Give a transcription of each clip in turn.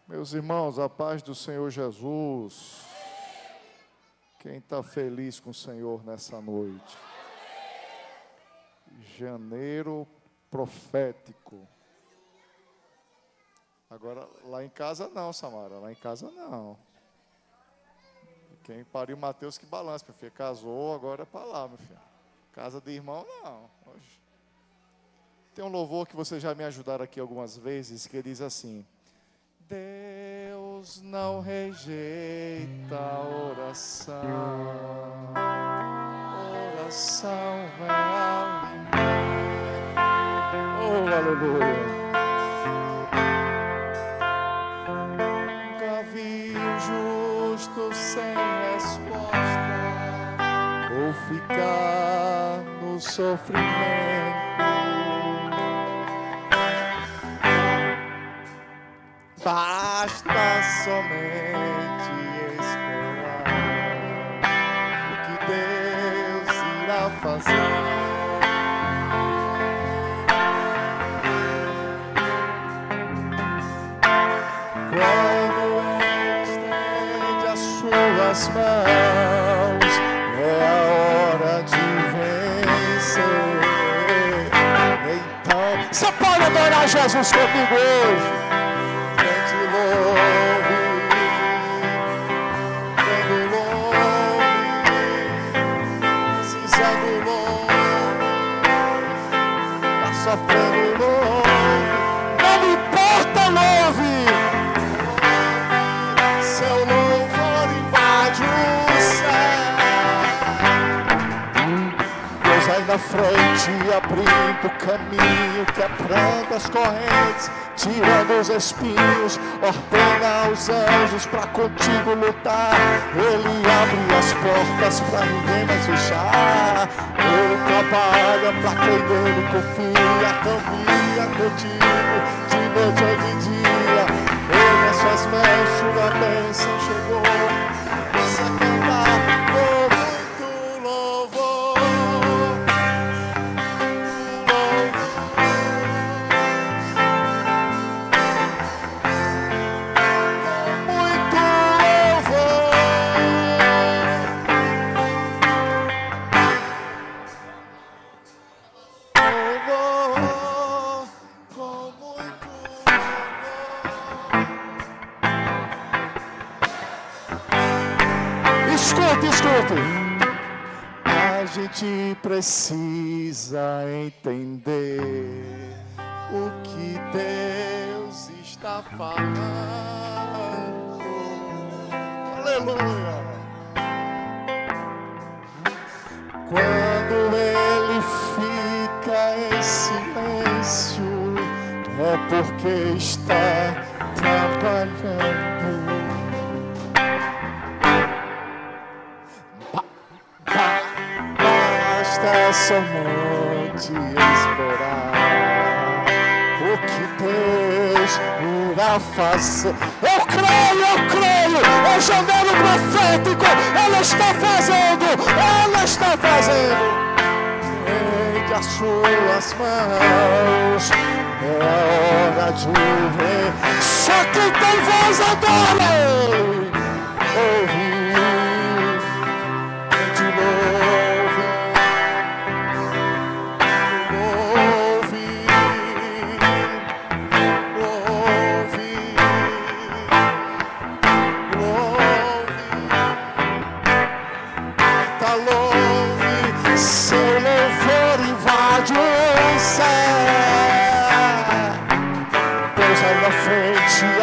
Meus irmãos, a paz do Senhor Jesus. Quem está feliz com o Senhor nessa noite? Janeiro profético. Agora, lá em casa não, Samara, lá em casa não. Quem pariu Mateus que balança, meu filho. Casou, agora é para lá, meu filho. Casa de irmão, não. Oxe. Tem um louvor que vocês já me ajudaram aqui algumas vezes, que diz assim: Deus não rejeita a oração, oração é alimento. Oh, aleluia. Nunca vi o justo sem resposta, ou ficar no sofrimento. Basta somente esperar o que Deus irá fazer. Quando Ele estende as suas mãos, é a hora de vencer. Então, você pode adorar Jesus comigo hoje? Não importa, louve. Seu louvor invade o céu. Deus vai na frente, abrindo o caminho, quebrando as correntes, tirando os espinhos, ordena aos anjos para contigo lutar. Ele abre as portas para ninguém mais fechar. Ele trabalha para quem nele confia, caminha contigo de noite ou de dia. Ele nas suas mãos, sua bênção chegou. Começa a cantar com muito louvor. Escute. A gente precisa entender o que Deus está falando. Aleluia. Quando Ele fica em silêncio, é porque está trabalhando. Basta somente esperar o que Deus irá fazer. Eu creio, é janeiro profético. Ela está fazendo. Estende as suas mãos, é a hora de ver. Só quem tem voz adora Ele. Ouve.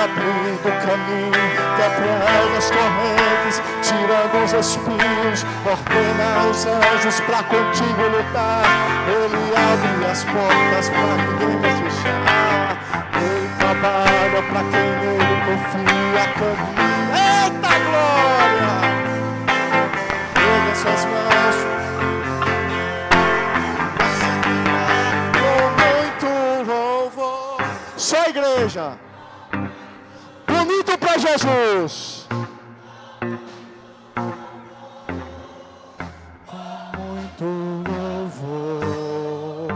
Abrindo o caminho, quebrando as correntes, tirando os espinhos, ordena aos anjos para contigo lutar. Ele abre as portas para ninguém mais fechar. Ele trabalha para quem nele confia, caminha. Eita glória! Ergue as suas mãos. Com muito louvor. Só a igreja. Bonito para Jesus. Com muito louvor,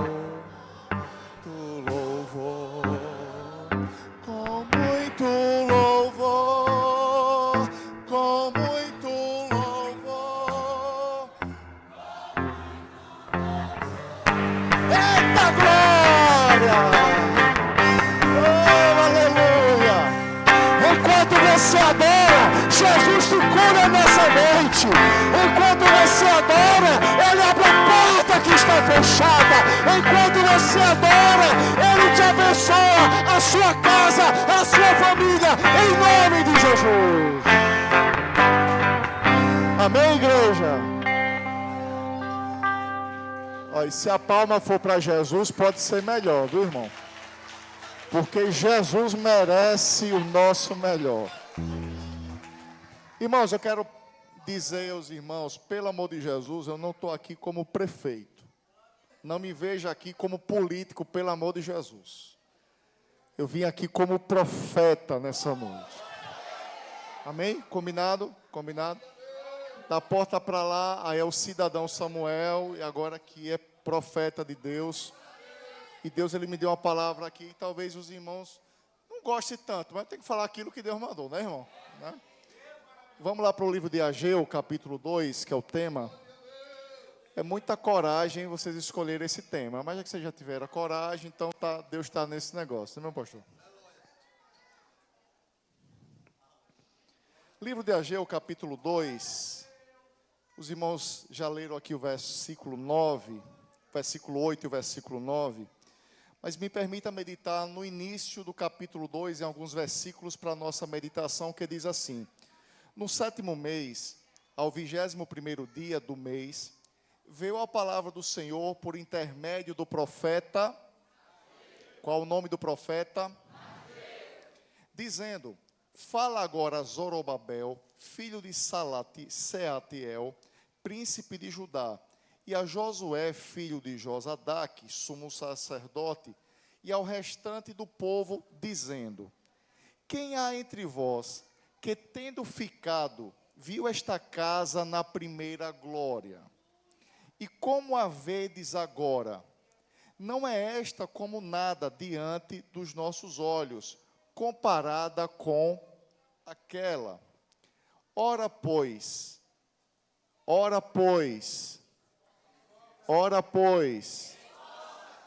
com muito louvor. cura nessa noite. Enquanto você adora, Ele abre a porta que está fechada. Enquanto você adora, Ele te abençoa, a sua casa, a sua família, em nome de Jesus. Amém, igreja? Olha, se a palma for para Jesus, pode ser melhor, viu, irmão? Porque Jesus merece o nosso melhor. Irmãos, eu quero dizer aos irmãos, pelo amor de Jesus, eu não estou aqui como prefeito. Não me veja aqui como político, pelo amor de Jesus. Eu vim aqui como profeta nessa noite. Amém? Combinado? Combinado? Da porta para lá, aí é o cidadão Samuel, e agora que é profeta de Deus. E Deus, Ele me deu uma palavra aqui, e talvez os irmãos não gostem tanto, mas tem que falar aquilo que Deus mandou, né, irmão? Né? Vamos lá para o livro de Ageu, capítulo 2, que é o tema. É muita coragem vocês escolherem esse tema, mas já que vocês já tiveram coragem, então Deus está nesse negócio, né, meu pastor? Livro de Ageu, capítulo 2. Os irmãos já leram aqui o versículo 9, versículo 8 e o versículo 9. Mas me permita meditar no início do capítulo 2, em alguns versículos para a nossa meditação, que diz assim: no 7º mês, ao 21º dia do mês, veio a palavra do Senhor por intermédio do profeta. Qual o nome do profeta? Dizendo: fala agora a Zorobabel, filho de Seatiel, príncipe de Judá, e a Josué, filho de Josadaque, sumo sacerdote, e ao restante do povo, dizendo: quem há entre vós que, tendo ficado, viu esta casa na primeira glória? E como a vedes agora? Não é esta como nada diante dos nossos olhos, comparada com aquela. Ora, pois,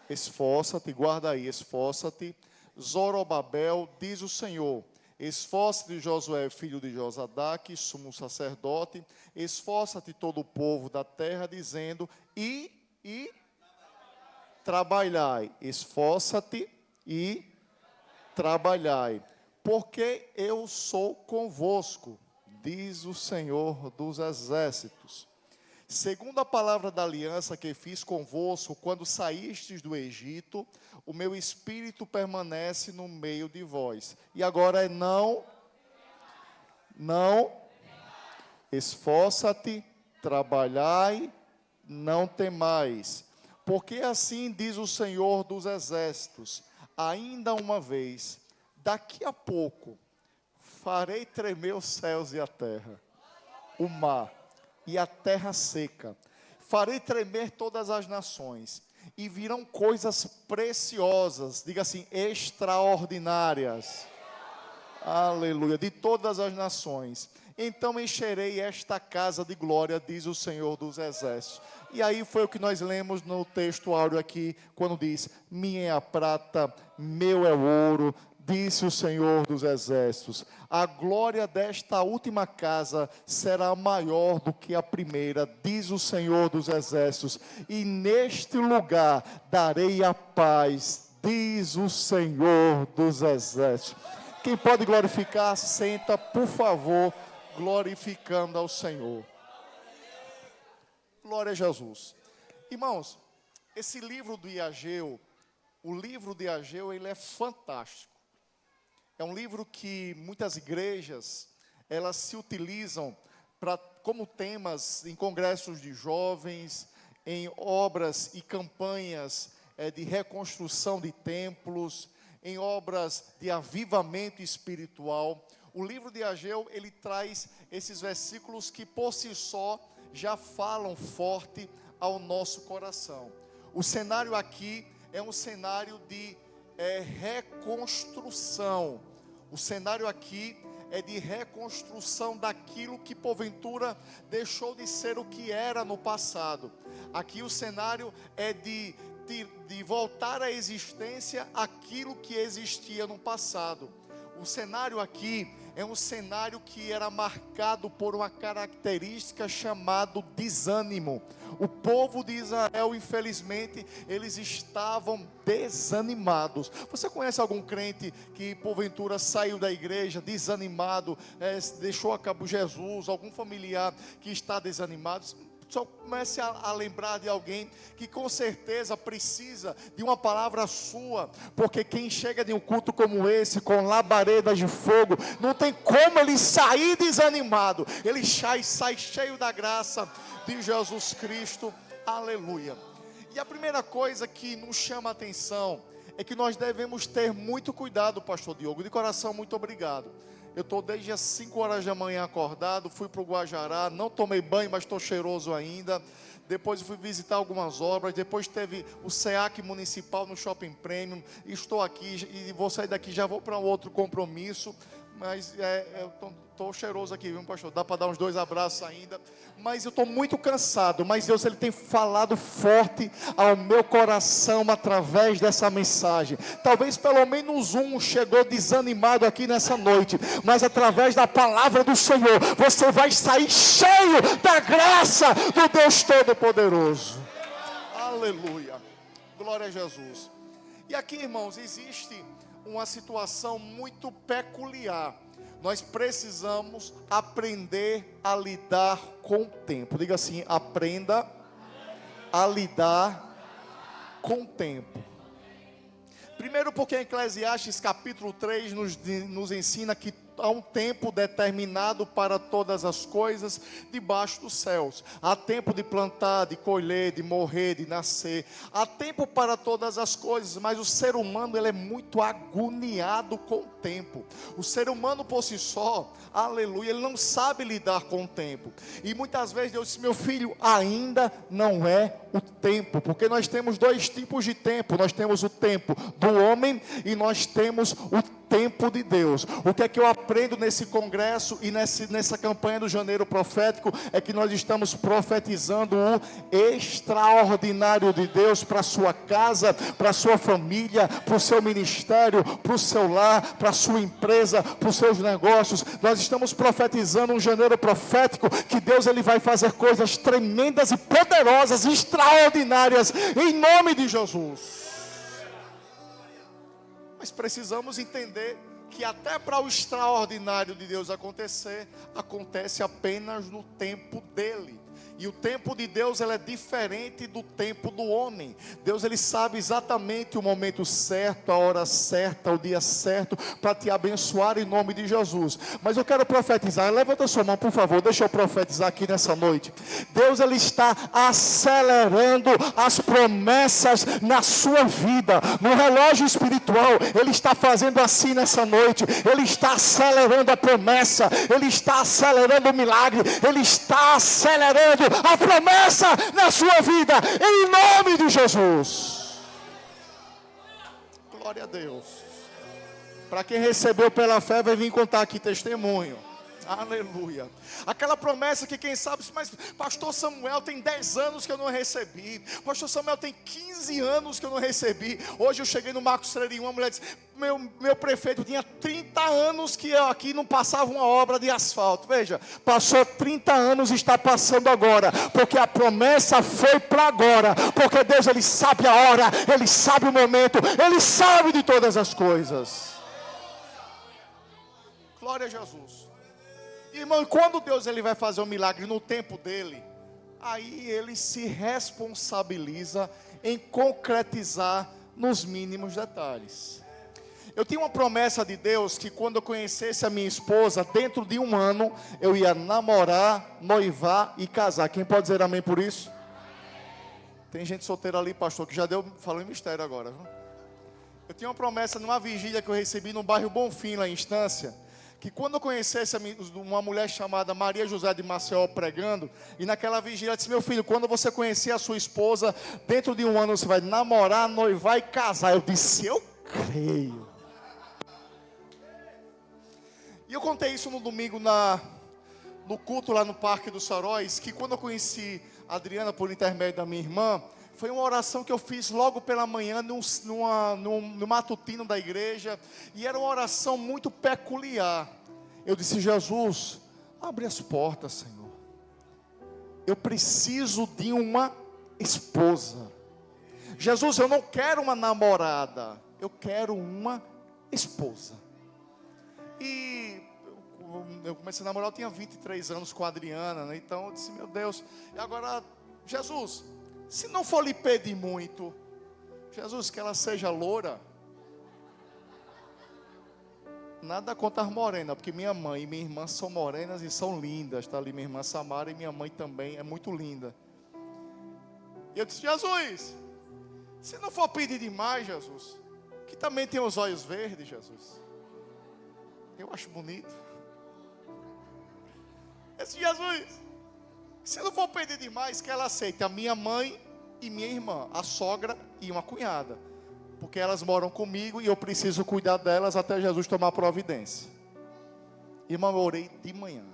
esforça-te, guarda aí, esforça-te, Zorobabel, diz o Senhor, esforça-te, Josué, filho de Josadaque, sumo sacerdote, esforça-te todo o povo da terra, dizendo, e trabalhai, esforça-te e trabalhai, porque eu sou convosco, diz o Senhor dos exércitos. Segundo a palavra da aliança que fiz convosco, quando saístes do Egito, o meu espírito permanece no meio de vós. E agora é não, esforça-te, trabalhai, não temais. Porque assim diz o Senhor dos exércitos, ainda uma vez, daqui a pouco, farei tremer os céus e a terra, o mar e a terra seca. Farei tremer todas as nações, e virão coisas preciosas, diga assim, extraordinárias. Aleluia, de todas as nações. Então encherei esta casa de glória, diz o Senhor dos exércitos. E aí foi o que nós lemos no texto áureo aqui, quando diz, minha é a prata, meu é o ouro, disse o Senhor dos exércitos. A glória desta última casa será maior do que a primeira, diz o Senhor dos exércitos. E neste lugar darei a paz, diz o Senhor dos exércitos. Quem pode glorificar, senta, por favor, glorificando ao Senhor. Glória a Jesus. Irmãos, esse livro de Ageu, o livro de Ageu, ele é fantástico. É um livro que muitas igrejas, elas se utilizam como temas em congressos de jovens, em obras e campanhas de reconstrução de templos, em obras de avivamento espiritual. O livro de Ageu, ele traz esses versículos que por si só já falam forte ao nosso coração. O cenário aqui é um cenário de reconstrução. O cenário aqui é de reconstrução daquilo que porventura deixou de ser o que era no passado. Aqui o cenário é de voltar à existência aquilo que existia no passado. O cenário aqui é um cenário que era marcado por uma característica chamada desânimo. O povo de Israel, infelizmente, eles estavam desanimados. Você conhece algum crente que porventura saiu da igreja desanimado, deixou a cabo Jesus, algum familiar que está desanimado? Só comece a lembrar de alguém que com certeza precisa de uma palavra sua, porque quem chega de um culto como esse, com labaredas de fogo, não tem como ele sair desanimado, ele sai cheio da graça de Jesus Cristo, aleluia. E a primeira coisa que nos chama a atenção, é que nós devemos ter muito cuidado, pastor Diogo, de coração, muito obrigado. Eu estou desde as 5 horas da manhã acordado, fui para o Guajará, não tomei banho, mas estou cheiroso ainda. Depois fui visitar algumas obras, depois teve o SEAC municipal no Shopping Premium. Estou aqui e vou sair daqui, já vou para um outro compromisso. Mas eu estou cheiroso aqui, viu, pastor? Dá para dar uns 2 abraços ainda. Mas eu estou muito cansado. Mas Deus, Ele tem falado forte ao meu coração através dessa mensagem. Talvez pelo menos um chegou desanimado aqui nessa noite. Mas através da palavra do Senhor, você vai sair cheio da graça do Deus Todo-Poderoso. Aleluia. Glória a Jesus. E aqui, irmãos, existe uma situação muito peculiar. Nós precisamos aprender a lidar com o tempo. Diga assim: aprenda a lidar com o tempo. Primeiro, porque Eclesiastes capítulo 3 nos ensina que há um tempo determinado para todas as coisas debaixo dos céus. Há tempo de plantar, de colher, de morrer, de nascer. Há tempo para todas as coisas, mas o ser humano, ele é muito agoniado com o tempo. O ser humano por si só, aleluia, ele não sabe lidar com o tempo. E muitas vezes Deus diz: meu filho, ainda não é o tempo, porque nós temos 2 tipos de tempo. Nós temos o tempo do homem e nós temos o tempo de Deus. O que é que eu aprendo nesse congresso e nessa campanha do Janeiro Profético? É que nós estamos profetizando o extraordinário de Deus para a sua casa, para a sua família, para o seu ministério, para o seu lar, para a sua empresa, para os seus negócios. Nós estamos profetizando um janeiro profético, que Deus, Ele vai fazer coisas tremendas e poderosas, extraordinárias, em nome de Jesus. Mas precisamos entender que até para o extraordinário de Deus acontecer, acontece apenas no tempo dele. E o tempo de Deus, ele é diferente do tempo do homem. Deus, ele sabe exatamente o momento certo, a hora certa, o dia certo, para te abençoar em nome de Jesus. Mas eu quero profetizar. Levanta a sua mão, por favor, deixa eu profetizar aqui nessa noite. Deus, ele está acelerando as promessas na sua vida. No relógio espiritual, ele está fazendo assim nessa noite. Ele está acelerando a promessa, ele está acelerando o milagre, ele está acelerando a promessa na sua vida, em nome de Jesus. Glória a Deus. Para quem recebeu pela fé, vai vir contar aqui testemunho. Aleluia. Aquela promessa que quem sabe, mas pastor Samuel, tem 10 anos que eu não recebi. Pastor Samuel, tem 15 anos que eu não recebi. Hoje eu cheguei no Marcos Freire, uma mulher disse: meu prefeito, tinha 30 anos que eu aqui não passava uma obra de asfalto. Veja, passou 30 anos e está passando agora, porque a promessa foi para agora. Porque Deus, ele sabe a hora, ele sabe o momento, ele sabe de todas as coisas. Glória a Jesus. Irmão, quando Deus, ele vai fazer um milagre no tempo dele, aí ele se responsabiliza em concretizar nos mínimos detalhes. Eu tinha uma promessa de Deus que quando eu conhecesse a minha esposa, dentro de 1 ano, eu ia namorar, noivar e casar. Quem pode dizer amém por isso? Tem gente solteira ali, pastor, que já falou em mistério agora. Viu? Eu tinha uma promessa numa vigília que eu recebi no bairro Bonfim, lá em Estância, que quando eu conhecesse uma mulher chamada Maria José de Maceió pregando, e naquela vigília ela disse: meu filho, quando você conhecer a sua esposa, dentro de 1 ano você vai namorar, noivar e casar. Eu disse: eu creio. E eu contei isso no domingo no culto lá no Parque dos Saróis, que quando eu conheci a Adriana por intermédio da minha irmã, foi uma oração que eu fiz logo pela manhã no matutino da igreja. E era uma oração muito peculiar. Eu disse: Jesus, abre as portas, Senhor. Eu preciso de uma esposa. Jesus, eu não quero uma namorada, eu quero uma esposa. E eu comecei a namorar, eu tinha 23 anos com a Adriana, né? Então eu disse: meu Deus, e agora, Jesus, se não for lhe pedir muito, Jesus, que ela seja loura. Nada contra as morenas, porque minha mãe e minha irmã são morenas e são lindas. Está ali minha irmã Samara e minha mãe também é muito linda. E eu disse: Jesus, se não for pedir demais, Jesus, que também tem os olhos verdes, Jesus. Eu acho bonito. Eu disse: Jesus, se não for pedir demais, que ela aceite a minha mãe e minha irmã, a sogra e uma cunhada. Porque elas moram comigo e eu preciso cuidar delas até Jesus tomar providência. Irmão, eu orei de manhã,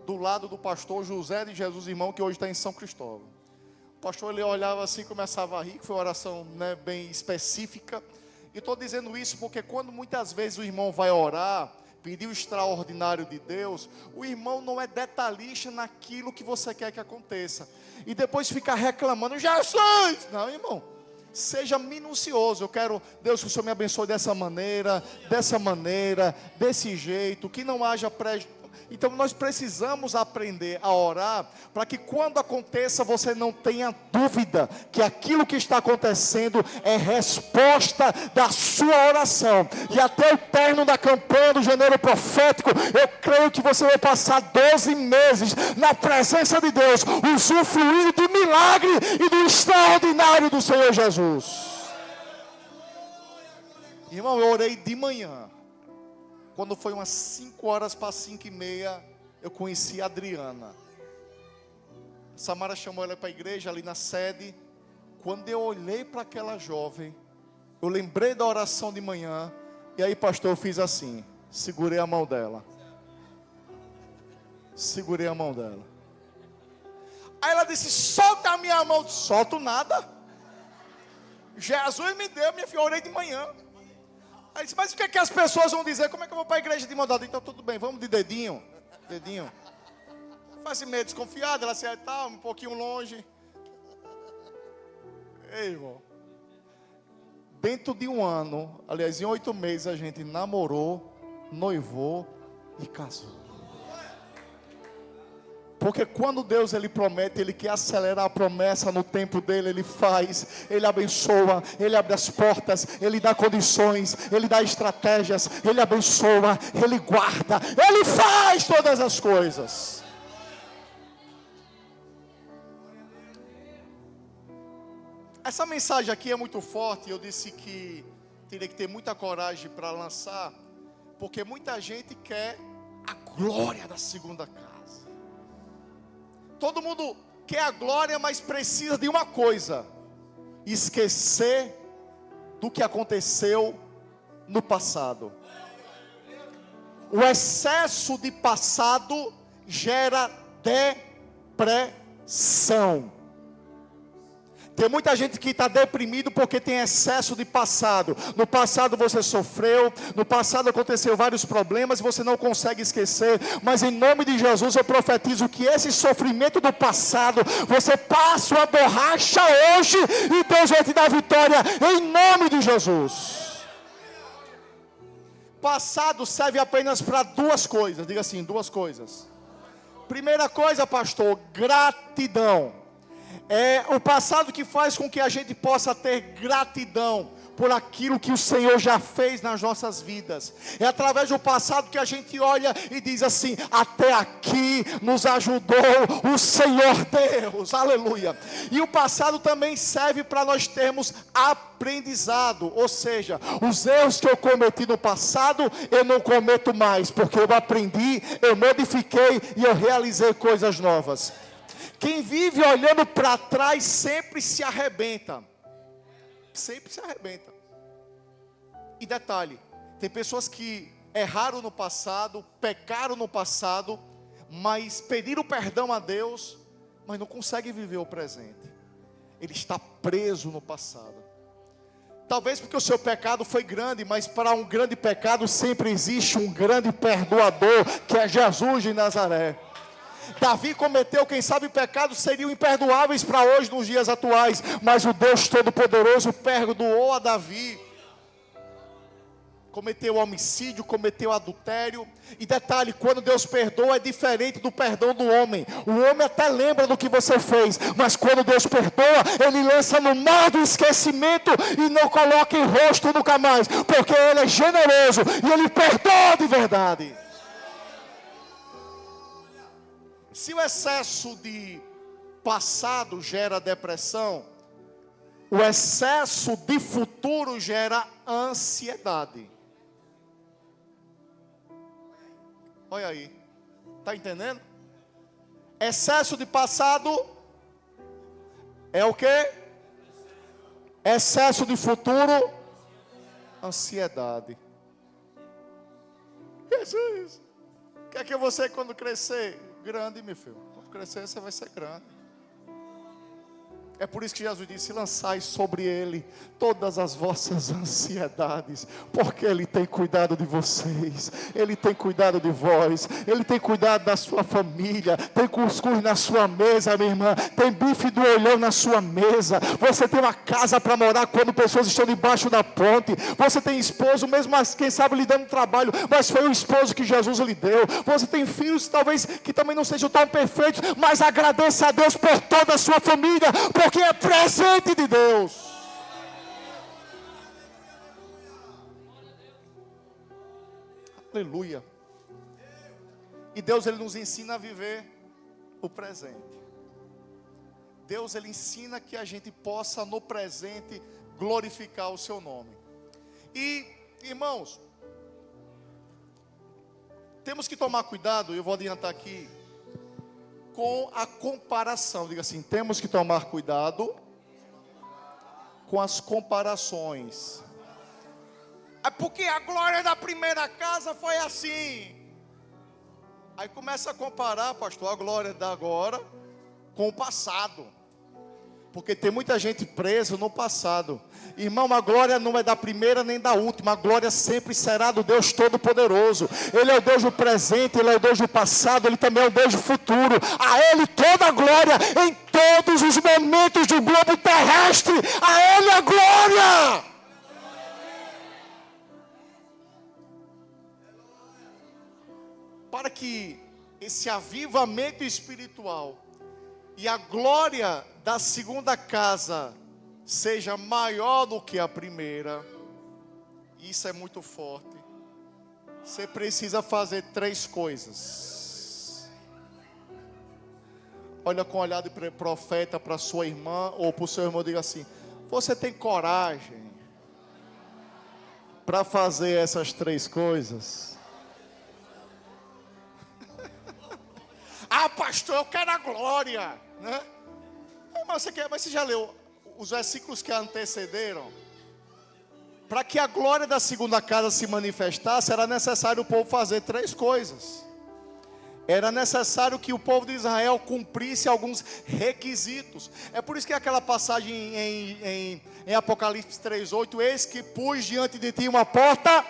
do lado do pastor José de Jesus Irmão, que hoje está em São Cristóvão. O pastor, ele olhava assim e começava a rir, que foi uma oração, né, bem específica. E estou dizendo isso porque quando muitas vezes o irmão vai orar, pedir o extraordinário de Deus, o irmão não é detalhista naquilo que você quer que aconteça. E depois fica reclamando: Jesus! Não, irmão. Seja minucioso. Eu quero, Deus, que o Senhor me abençoe dessa maneira, desse jeito, que não haja Então nós precisamos aprender a orar, para que quando aconteça, você não tenha dúvida, que aquilo que está acontecendo é resposta da sua oração. E até o término da campanha do janeiro profético, eu creio que você vai passar 12 meses na presença de Deus, usufruindo do milagre e do extraordinário do Senhor Jesus. Irmão, eu orei de manhã. Quando foi umas 5 horas para 5:30, eu conheci a Adriana. Samara chamou ela para a igreja, ali na sede. Quando eu olhei para aquela jovem, eu lembrei da oração de manhã. E aí, pastor, eu fiz assim, segurei a mão dela. Segurei a mão dela. Aí ela disse: solta a minha mão. Solto nada. Jesus me deu, minha filha, eu orei de manhã. Aí disse: mas o que é que as pessoas vão dizer? Como é que eu vou para a igreja de mão dada? Então tudo bem, vamos de dedinho. Dedinho. Faz meio desconfiada, ela se tá um pouquinho longe. Ei, irmão. Dentro de um ano, aliás, em 8 meses, a gente namorou, noivou e casou. Porque quando Deus, ele promete, ele quer acelerar a promessa no tempo dele. Ele faz, ele abençoa, ele abre as portas, ele dá condições, ele dá estratégias, ele abençoa, ele guarda, ele faz todas as coisas. Essa mensagem aqui é muito forte. Eu disse que teria que ter muita coragem para lançar, porque muita gente quer a glória da segunda casa. Todo mundo quer a glória, mas precisa de uma coisa: esquecer do que aconteceu no passado. O excesso de passado gera depressão. Tem muita gente que está deprimido porque tem excesso de passado. No passado você sofreu, no passado aconteceu vários problemas, você não consegue esquecer. Mas em nome de Jesus eu profetizo que esse sofrimento do passado, você passa a borracha hoje, e Deus vai te dar vitória em nome de Jesus. Passado serve apenas para 2 coisas. Diga assim, 2 coisas. Primeira coisa, pastor, gratidão. É o passado que faz com que a gente possa ter gratidão por aquilo que o Senhor já fez nas nossas vidas. É através do passado que a gente olha e diz assim: até aqui nos ajudou o Senhor Deus, aleluia. E o passado também serve para nós termos aprendizado, ou seja, os erros que eu cometi no passado, eu não cometo mais, porque eu aprendi, eu modifiquei e eu realizei coisas novas. Quem vive olhando para trás sempre se arrebenta. Sempre se arrebenta. E detalhe, tem pessoas que erraram no passado, pecaram no passado, mas pediram perdão a Deus, mas não conseguem viver o presente. Ele está preso no passado. Talvez porque o seu pecado foi grande, mas para um grande pecado sempre existe um grande perdoador, que é Jesus de Nazaré. Davi cometeu, quem sabe, pecados seriam imperdoáveis para hoje, nos dias atuais, mas o Deus Todo-Poderoso perdoou a Davi. Cometeu homicídio, cometeu adultério. E detalhe, quando Deus perdoa é diferente do perdão do homem. O homem até lembra do que você fez, mas quando Deus perdoa, Ele lança no mar do esquecimento e não coloca em rosto nunca mais, porque Ele é generoso e Ele perdoa de verdade. Se o excesso de passado gera depressão, o excesso de futuro gera ansiedade. Olha aí, está entendendo? Excesso de passado é o quê? Excesso de futuro, ansiedade. Jesus, o que é que você quando crescer? Grande, meu filho. Quando crescer você vai ser grande. É por isso que Jesus disse: lançai sobre Ele todas as vossas ansiedades, porque Ele tem cuidado de vocês, Ele tem cuidado de vós, Ele tem cuidado da sua família, tem cuscuz na sua mesa, minha irmã, tem bife do olhão na sua mesa, você tem uma casa para morar quando pessoas estão debaixo da ponte, você tem esposo, mesmo quem sabe lhe dando trabalho, mas foi o esposo que Jesus lhe deu, você tem filhos talvez que também não sejam tão perfeitos, mas agradeça a Deus por toda a sua família, porque é presente de Deus. Aleluia. E Deus, Ele nos ensina a viver o presente. Deus, Ele ensina que a gente possa no presente glorificar o seu nome. E, irmãos, temos que tomar cuidado, eu vou adiantar aqui, com a comparação. Diga assim: temos que tomar cuidado com as comparações. É porque a glória da primeira casa foi assim. Aí começa a comparar, pastor, a glória da agora com o passado. Porque tem muita gente presa no passado. Irmão, a glória não é da primeira nem da última. A glória sempre será do Deus Todo-Poderoso. Ele é o Deus do presente, Ele é o Deus do passado, Ele também é o Deus do futuro. A Ele toda a glória em todos os momentos do globo terrestre. A Ele a glória. Para que esse avivamento espiritual e a glória da segunda casa seja maior do que a primeira, isso é muito forte. Você precisa fazer 3 coisas. Olha com olhar de profeta para sua irmã ou para o seu irmão, diga assim: você tem coragem para fazer essas 3 coisas? Ah, pastor, eu quero a glória, né? Mas você já leu os versículos que a antecederam? Para que a glória da segunda casa se manifestasse, era necessário o povo fazer 3 coisas. Era necessário que o povo de Israel cumprisse alguns requisitos. É por isso que aquela passagem em Apocalipse 3:8: eis que pus diante de ti uma porta,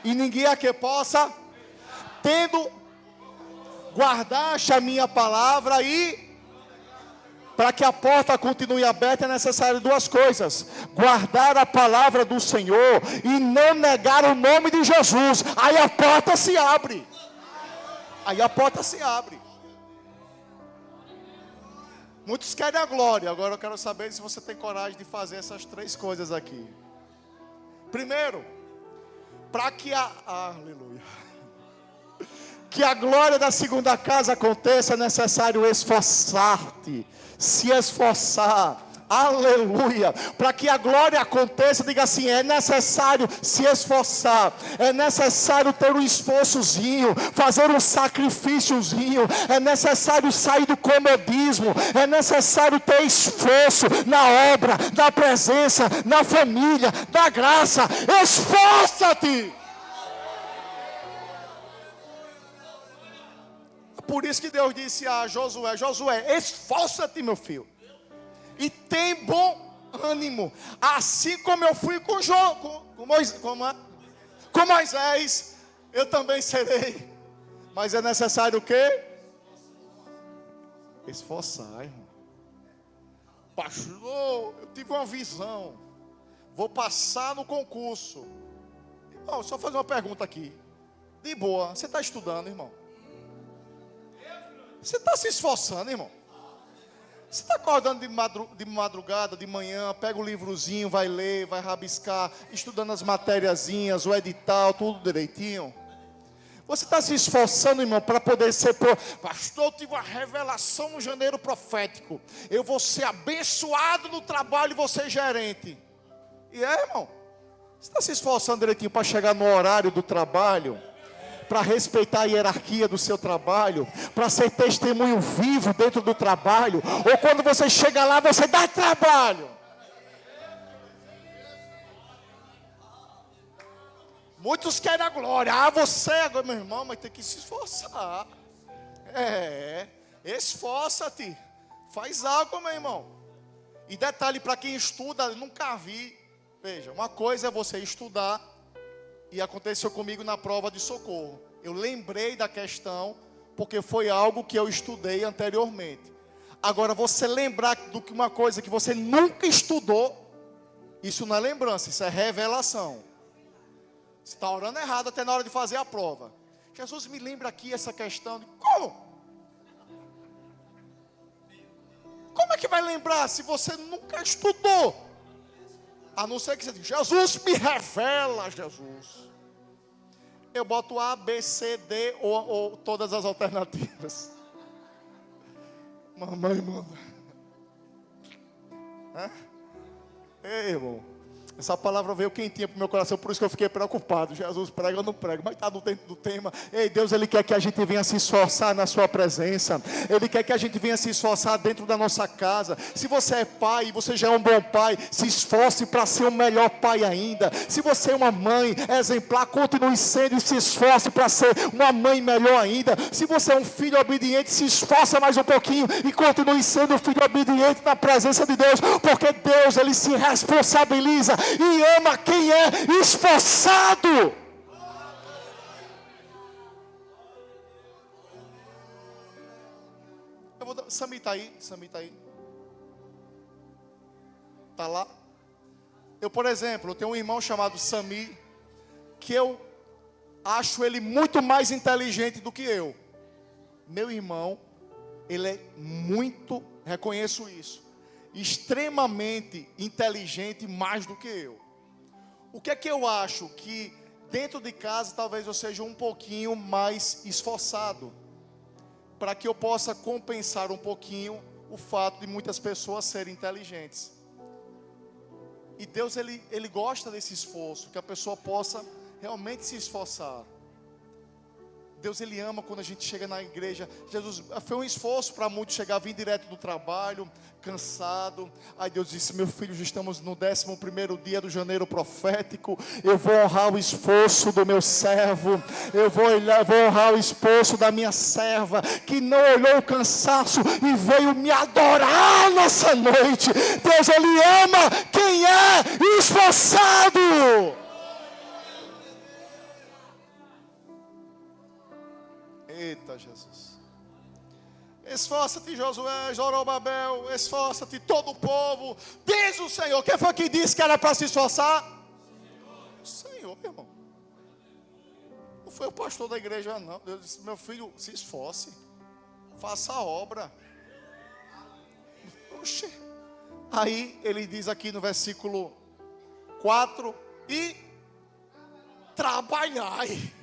e ninguém a que possa, tendo guardaste a minha palavra. E para que a porta continue aberta é necessário 2 coisas: guardar a palavra do Senhor e não negar o nome de Jesus. Aí a porta se abre. Aí a porta se abre. Muitos querem a glória. Agora eu quero saber se você tem coragem de fazer essas 3 coisas aqui. Primeiro, para que aleluia, que a glória da segunda casa aconteça, é necessário esforçar-te, se esforçar, aleluia. Para que a glória aconteça, diga assim: é necessário se esforçar, é necessário ter um esforçozinho, fazer um sacrifíciozinho, é necessário sair do comodismo, é necessário ter esforço na obra, na presença, na família, na graça. Esforça-te. Por isso que Deus disse a Josué: Josué, esforça-te, meu filho, e tem bom ânimo. Assim como eu fui com Moisés, eu também serei. Mas é necessário o quê? Esforçar, irmão. Pastor, eu tive uma visão. Vou passar no concurso. Irmão, só fazer uma pergunta aqui. De boa, você está estudando, irmão? Você está se esforçando, irmão? Você está acordando de madrugada, de manhã, pega o livrozinho, vai ler, vai rabiscar, estudando as matériazinhas, o edital, tudo direitinho? Você está se esforçando, irmão, para poder ser... Pastor, eu tive uma revelação no janeiro profético. Eu vou ser abençoado no trabalho e vou ser gerente. E irmão? Você está se esforçando direitinho para chegar no horário do trabalho? Para respeitar a hierarquia do seu trabalho? Para ser testemunho vivo dentro do trabalho? Ou quando você chega lá, você dá trabalho? Muitos querem a glória. Você agora, meu irmão, mas tem que se esforçar. Esforça-te. Faz algo, meu irmão. E detalhe, para quem estuda, nunca vi. Veja, uma coisa é você estudar. E aconteceu comigo na prova de socorro. Eu lembrei da questão, porque foi algo que eu estudei anteriormente. Agora, você lembrar do que uma coisa que você nunca estudou, isso não é lembrança, isso é revelação. Você está orando errado até na hora de fazer a prova. Jesus, me lembra aqui essa questão. Como? Como é que vai lembrar se você nunca estudou? A não ser que você diga, Jesus, me revela, Jesus. Eu boto A, B, C, D ou todas as alternativas. Mamãe manda. Ei, irmão. Essa palavra veio quentinha para o meu coração, por isso que eu fiquei preocupado. Jesus, prega ou não prega? Mas está dentro do tema. Ei, Deus, Ele quer que a gente venha se esforçar na sua presença. Ele quer que a gente venha se esforçar dentro da nossa casa. Se você é pai e você já é um bom pai, se esforce para ser um melhor pai ainda. Se você é uma mãe exemplar, continue sendo e se esforce para ser uma mãe melhor ainda. Se você é um filho obediente, se esforça mais um pouquinho e continue sendo um filho obediente na presença de Deus. Porque Deus, Ele se responsabiliza e ama quem é esforçado. Sami está aí? Está lá? Eu, por exemplo, tenho um irmão chamado Sami, que eu acho ele muito mais inteligente do que eu. Meu irmão, ele é muito, reconheço isso, extremamente inteligente, mais do que eu. O que é que eu acho? Que dentro de casa talvez eu seja um pouquinho mais esforçado, para que eu possa compensar um pouquinho o fato de muitas pessoas serem inteligentes. E Deus, ele gosta desse esforço, que a pessoa possa realmente se esforçar. Deus, Ele ama quando a gente chega na igreja. Jesus, foi um esforço para muitos chegar, vir direto do trabalho, cansado. Aí Deus disse, meu filho, já estamos no 11º dia do janeiro profético. Eu vou honrar o esforço do meu servo. Eu vou honrar o esforço da minha serva, que não olhou o cansaço e veio me adorar nessa noite. Deus, Ele ama quem é esforçado. Eita, Jesus. Esforça-te, Josué, Zorobabel, esforça-te, todo o povo. Diz o Senhor. Quem foi que disse que era para se esforçar? O Senhor, meu irmão. Não foi o pastor da igreja, não. Deus disse, meu filho, se esforce. Faça a obra. Oxê. Aí ele diz aqui no versículo 4, e trabalhai.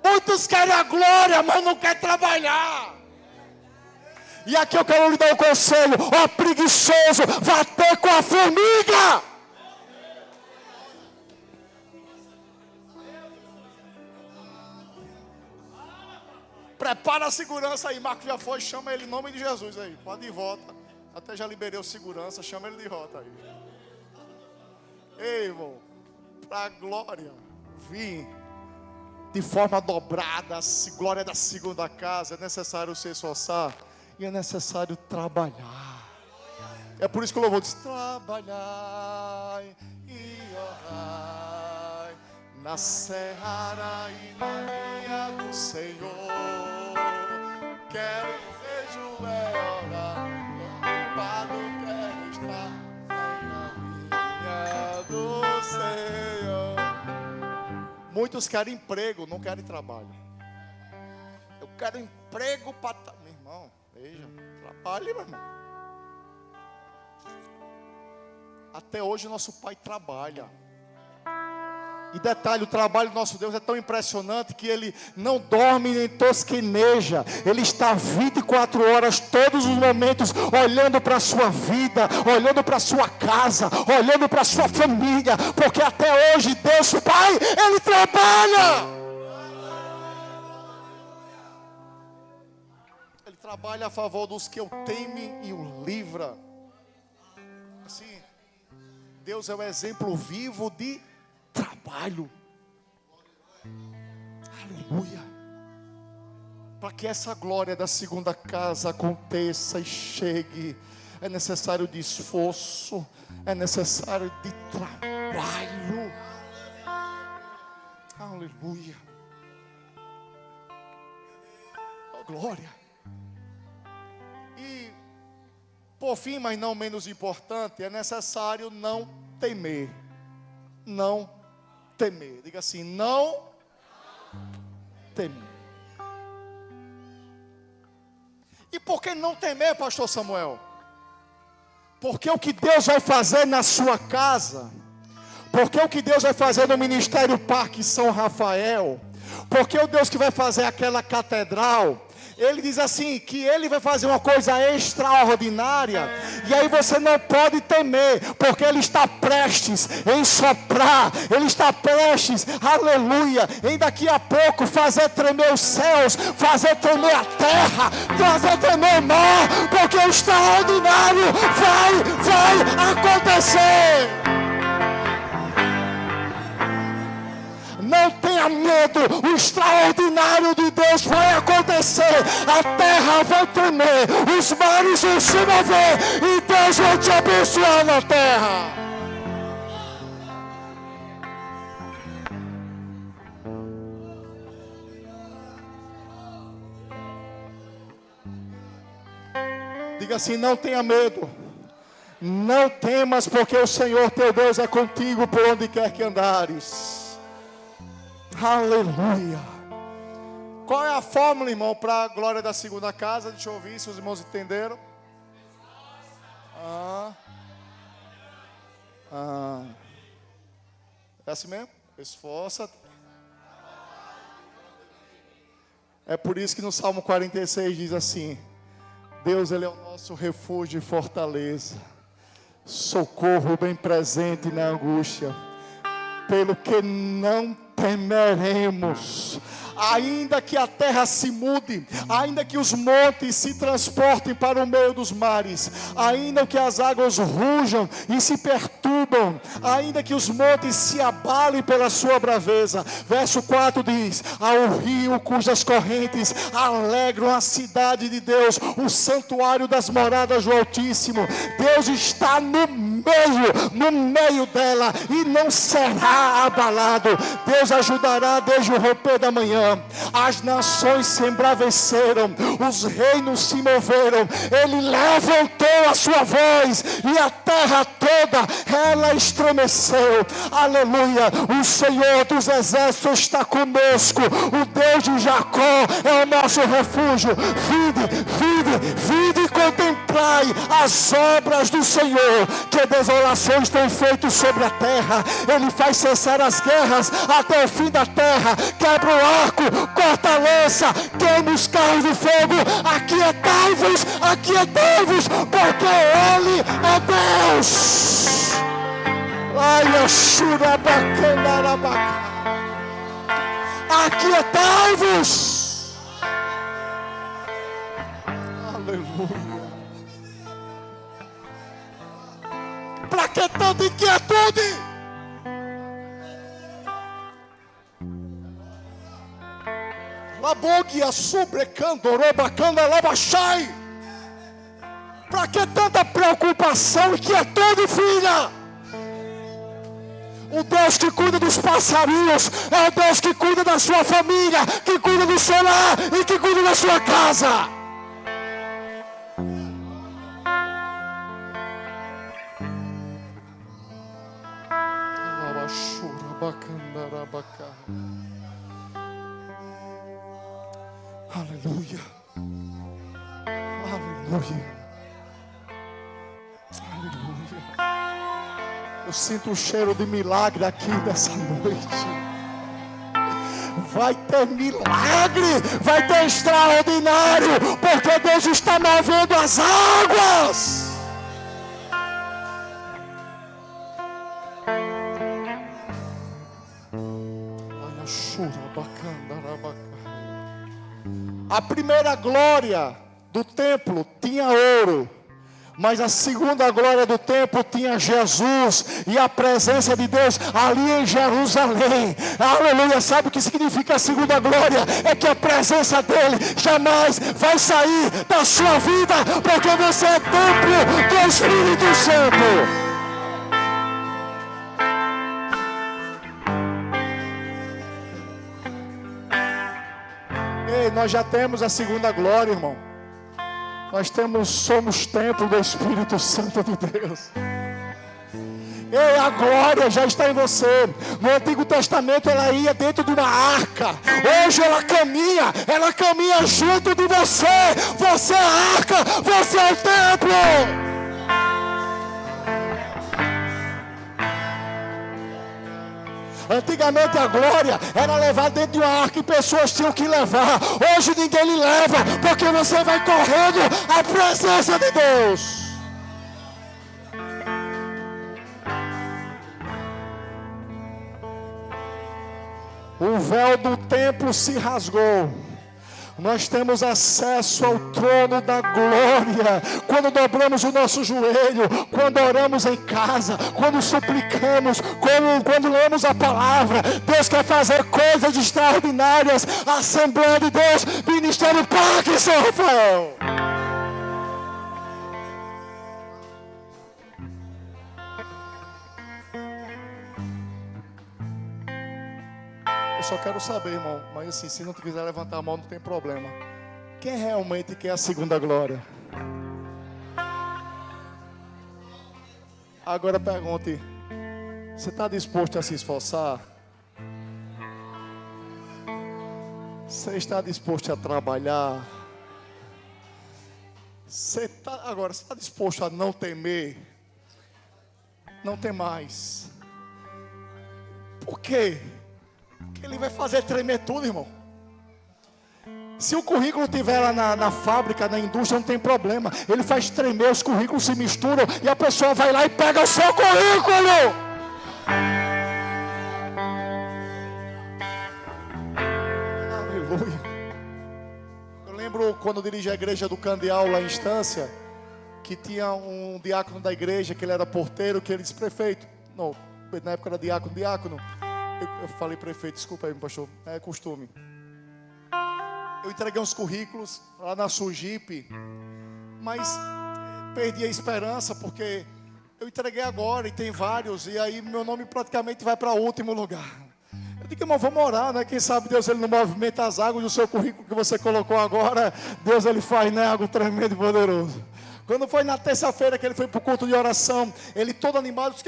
Muitos querem a glória, mas não querem trabalhar. E aqui eu quero lhe dar um conselho. Ó preguiçoso, vá ter com a formiga. Prepara a segurança aí. Marcos já foi, chama ele em nome de Jesus aí. Pode ir de volta. Até já liberei o segurança, chama ele de volta aí. Ei, irmão, para a glória vir. de forma dobrada, a glória da segunda casa. É necessário se esforçar e é necessário trabalhar. É por isso que o louvor diz: trabalhai e orai na seara e na vinha do Senhor. Quero ver Joé orar, ocupado quero estar na vinha do Senhor. Muitos querem emprego, não querem trabalho. Eu quero emprego para... Meu irmão, veja, trabalhe, meu irmão. Até hoje nosso pai trabalha. E detalhe, o trabalho do nosso Deus é tão impressionante que Ele não dorme nem tosqueneja. Ele está 24 horas, todos os momentos, olhando para a sua vida, olhando para a sua casa, olhando para a sua família. Porque até hoje Deus Pai, Ele trabalha. Ele trabalha a favor dos que o temem e o livra. Assim, Deus é o exemplo vivo de trabalho. Aleluia. Para que essa glória da segunda casa aconteça e chegue, é necessário de esforço, é necessário de trabalho. Aleluia. Oh, glória. E por fim, mas não menos importante, é necessário não temer. Não temer. Diga assim: não temer. E por que não temer, pastor Samuel? Porque o que Deus vai fazer na sua casa, porque o que Deus vai fazer no Ministério Parque São Rafael, porque o Deus que vai fazer aquela catedral, Ele diz assim, que Ele vai fazer uma coisa extraordinária. E aí você não pode temer, porque Ele está prestes em soprar. Ele está prestes, aleluia, em daqui a pouco fazer tremer os céus, fazer tremer a terra, fazer tremer o mar. Porque o extraordinário vai acontecer. Não tenha medo, o extraordinário de Deus vai acontecer. A terra vai tremer, os mares vão se mover e Deus vai te abençoar na terra. Diga assim: não tenha medo, não temas, porque o Senhor teu Deus é contigo por onde quer que andares. Aleluia. Qual é a fórmula, irmão, para a glória da segunda casa? Deixa eu ouvir se os irmãos entenderam. É assim mesmo? Esforça. É por isso que no Salmo 46 diz assim: Deus, Ele é o nosso refúgio e fortaleza, socorro bem presente na angústia, pelo que não temeremos. Ainda que a terra se mude, ainda que os montes se transportem para o meio dos mares, ainda que as águas rujam e se perturbam, ainda que os montes se abalem pela sua braveza. Verso 4 diz: ao rio cujas correntes alegram a cidade de Deus, o santuário das moradas do Altíssimo. Deus está no meio dela e não será abalado. Deus ajudará desde o romper da manhã. As nações se embraveceram, os reinos se moveram. Ele levantou a sua voz e a terra toda ela estremeceu. Aleluia. O Senhor dos exércitos está conosco. O Deus de Jacó é o nosso refúgio. Vinde e contemplai as obras do Senhor, que desolações tem feito sobre a terra. Ele faz cessar as guerras até o fim da terra. Quebra o arco, corta a lança, queima os carros de fogo. Aquietai-vos, porque Ele é Deus. Aquietai-vos. Aleluia. Para que tanta inquietude? Labogia subrecando, rebacanda, labachai. Para que tanta preocupação, que é tudo, filha? O Deus que cuida dos passarinhos é o Deus que cuida da sua família, que cuida do seu lar e que cuida da sua casa. Aleluia. Aleluia. Eu sinto o cheiro de milagre aqui nessa noite. Vai ter milagre, vai ter extraordinário, porque Deus está movendo as águas. A primeira glória do templo tinha ouro, mas a segunda glória do templo tinha Jesus e a presença de Deus ali em Jerusalém. Aleluia. Sabe o que significa a segunda glória? É que a presença dele jamais vai sair da sua vida, porque você é templo do Espírito Santo. Ei, nós já temos a segunda glória, irmão. Somos templo do Espírito Santo de Deus. Ei, a glória já está em você. No Antigo Testamento ela ia dentro de uma arca. Hoje ela caminha junto de você. Você é a arca, você é o templo. Antigamente a glória era levada dentro de uma arca e pessoas tinham que levar. Hoje ninguém lhe leva, porque você vai correndo à presença de Deus. O véu do templo se rasgou. Nós temos acesso ao trono da glória quando dobramos o nosso joelho, quando oramos em casa, quando suplicamos, quando lemos a palavra. Deus quer fazer coisas extraordinárias. A Assembleia de Deus, Ministério Parque São Rafael. Eu só quero saber, irmão, mas assim, se não quiser levantar a mão, não tem problema. Quem realmente quer a segunda glória? Agora pergunte, você está disposto a se esforçar? Você está disposto a trabalhar? Você está disposto a não temer? Não tem mais. Por quê? Porque ele vai fazer tremer tudo, irmão. Se o currículo estiver lá na fábrica, na indústria, não tem problema. Ele faz tremer, os currículos se misturam e a pessoa vai lá e pega o seu currículo. Aleluia. Eu lembro quando eu dirigi a igreja do Candeal lá em Estância, que tinha um diácono da igreja, que ele era porteiro, que ele disse, prefeito, não, na época era diácono. Eu falei prefeito, desculpa aí, pastor, é costume. Eu entreguei uns currículos lá na Sujipe, mas perdi a esperança, porque eu entreguei agora e tem vários, e aí meu nome praticamente vai para o último lugar. Eu digo, irmão, vamos orar, né? Quem sabe Deus ele não movimenta as águas do seu currículo que você colocou agora, Deus ele faz, né? Algo tremendo e poderoso. Quando foi na terça-feira que ele foi para o culto de oração, ele todo animado, disse,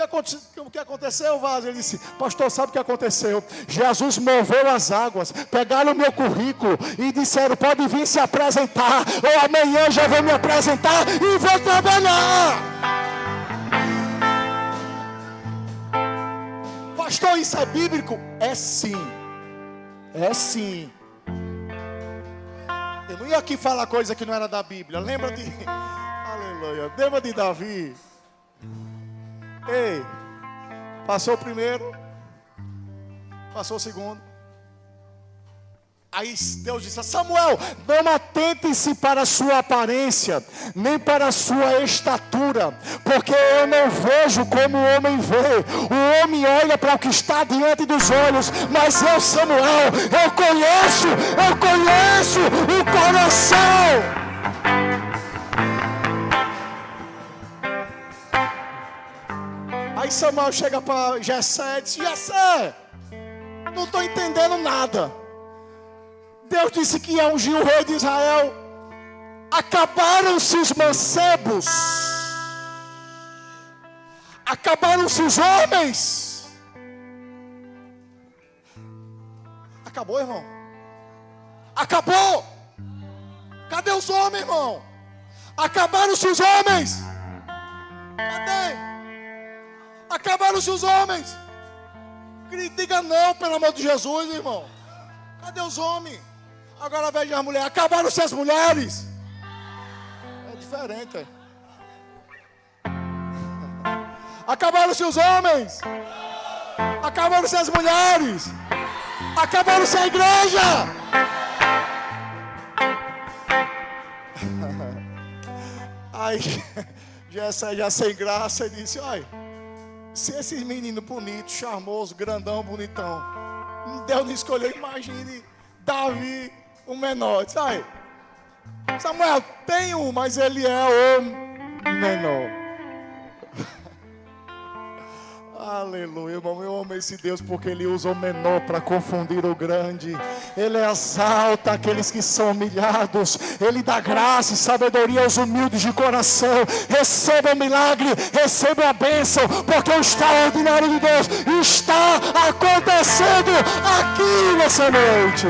o que aconteceu, Vaz? Ele disse, pastor, sabe o que aconteceu? Jesus moveu as águas, pegaram o meu currículo e disseram, pode vir se apresentar, ou amanhã já vou me apresentar e vou trabalhar. Pastor, isso é bíblico? É sim. É sim. Eu não ia aqui falar coisa que não era da Bíblia. Lembra de Davi? Ei, passou o primeiro, passou o segundo, Aí Deus disse: Samuel, não atentem-se para a sua aparência, nem para a sua estatura, porque eu não vejo como o homem vê. O homem olha para o que está diante dos olhos, mas eu, Samuel, eu conheço o coração. Aí Samuel chega para Jessé e diz: Jessé, não estou entendendo nada. Deus disse que ia ungir o rei de Israel. Acabaram-se os mancebos. Acabaram-se os homens. Acabou, irmão. Acabou. Cadê os homens, irmão? Acabaram-se os homens. Cadê? Acabaram-se os homens. Diga não, pelo amor de Jesus, irmão. Cadê os homens? Agora veja as mulheres. Acabaram-se as mulheres. É diferente. É. Acabaram-se os homens. Acabaram-se as mulheres. Acabaram-se a igreja. Aí Jessé já sem graça disse: olha, se esses meninos bonitos, charmosos, grandão, bonitão, Deus não escolheu, imagine Davi, o menor. Sabe? Samuel tem um, mas ele é o menor. Aleluia, irmão. Eu amo esse Deus porque Ele usa o menor para confundir o grande. Ele exalta aqueles que são humilhados. Ele dá graça e sabedoria aos humildes de coração. Receba o milagre, receba a bênção, porque o extraordinário de Deus está acontecendo aqui nessa noite.